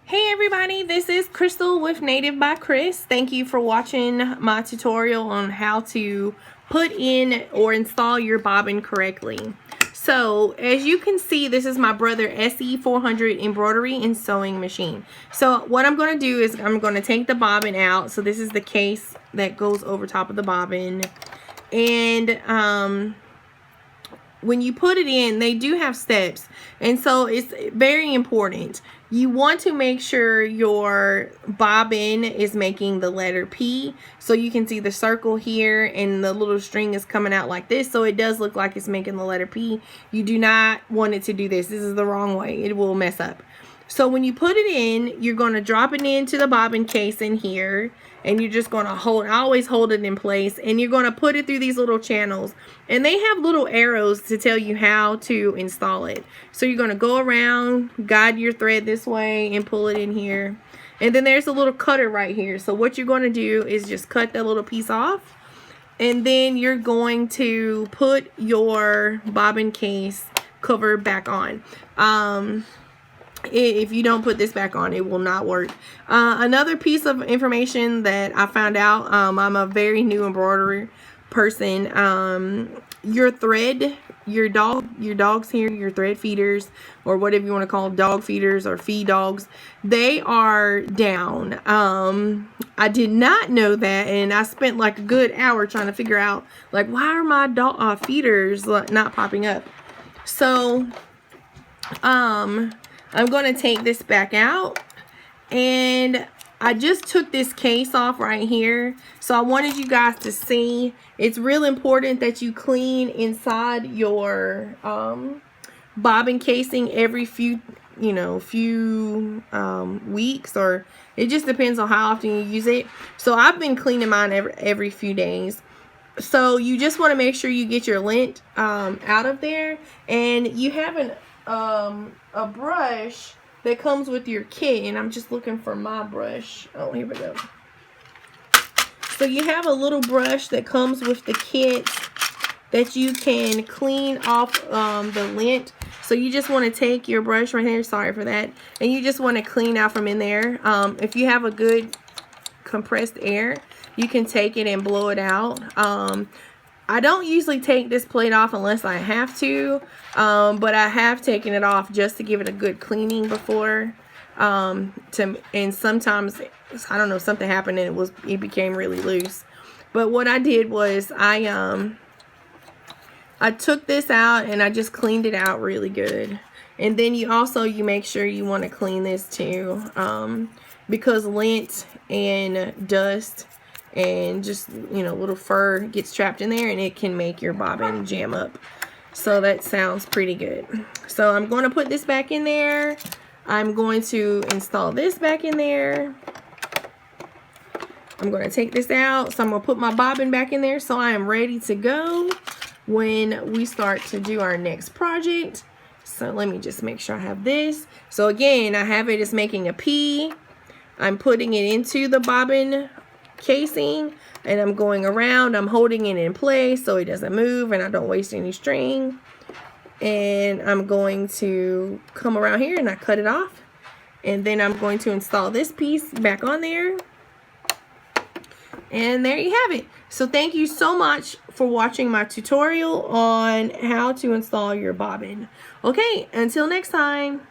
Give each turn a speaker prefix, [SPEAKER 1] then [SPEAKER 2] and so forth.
[SPEAKER 1] Hey everybody, this is Crystal with Native by Chris. Thank you for watching my tutorial on how to put in or install your bobbin correctly. So as you can see, this is my brother SE400 embroidery and sewing machine. So what I'm going to do is I'm going to take the bobbin out. So this is the case that goes over top of the bobbin. And when you put it in, they do have steps, and so it's very important. You want to make sure your bobbin is making the letter P. So you can see the circle here and the little string is coming out like this, so it does look like it's making the letter P. You do not want it to do this. This is the wrong way. It will mess up. So when you put it in, you're going to drop it into the bobbin case in here, and you're just going to always hold it in place, and you're going to put it through these little channels, and they have little arrows to tell you how to install it. So you're going to go around, guide your thread this way, and pull it in here, and then there's a little cutter right here. So what you're going to do is just cut that little piece off, and then you're going to put your bobbin case cover back on. If you don't put this back on, it will not work. Another piece of information that I found out, I'm a very new embroiderer person. Your thread, your dogs here, your thread feeders, or whatever you want to call them, dog feeders or feed dogs, they are down. I did not know that, and I spent like a good hour trying to figure out, like, why are my dog feeders not popping up? So I'm going to take this back out, and I just took this case off right here. So I wanted you guys to see. It's real important that you clean inside your bobbin casing every few weeks, or it just depends on how often you use it. So I've been cleaning mine every few days. So you just want to make sure you get your lint out of there, and you have a brush that comes with your kit, and I'm just looking for my brush. Oh, here we go. So you have a little brush that comes with the kit that you can clean off the lint. So you just want to take your brush right here, sorry for that, and you just want to clean out from in there. If you have a good compressed air, you can take it and blow it out. I don't usually take this plate off unless I have to, but I have taken it off just to give it a good cleaning before. And sometimes, I don't know, something happened and it became really loose. But what I did was I took this out and I just cleaned it out really good. And then you make sure you want to clean this too, because lint and dust and just little fur gets trapped in there, and it can make your bobbin jam up. So that sounds pretty good. So I'm going to put this back in there. I'm going to install this back in there. I'm going to take this out. So I'm going to put my bobbin back in there, so I am ready to go when we start to do our next project. So let me just make sure I have this. So again, I have it as making a P. I'm putting it into the bobbin casing, and I'm going around. I'm holding it in place so it doesn't move and I don't waste any string. And I'm going to come around here and I cut it off, and then I'm going to install this piece back on there, and there you have it. So thank you so much for watching my tutorial on how to install your bobbin. Okay, until next time.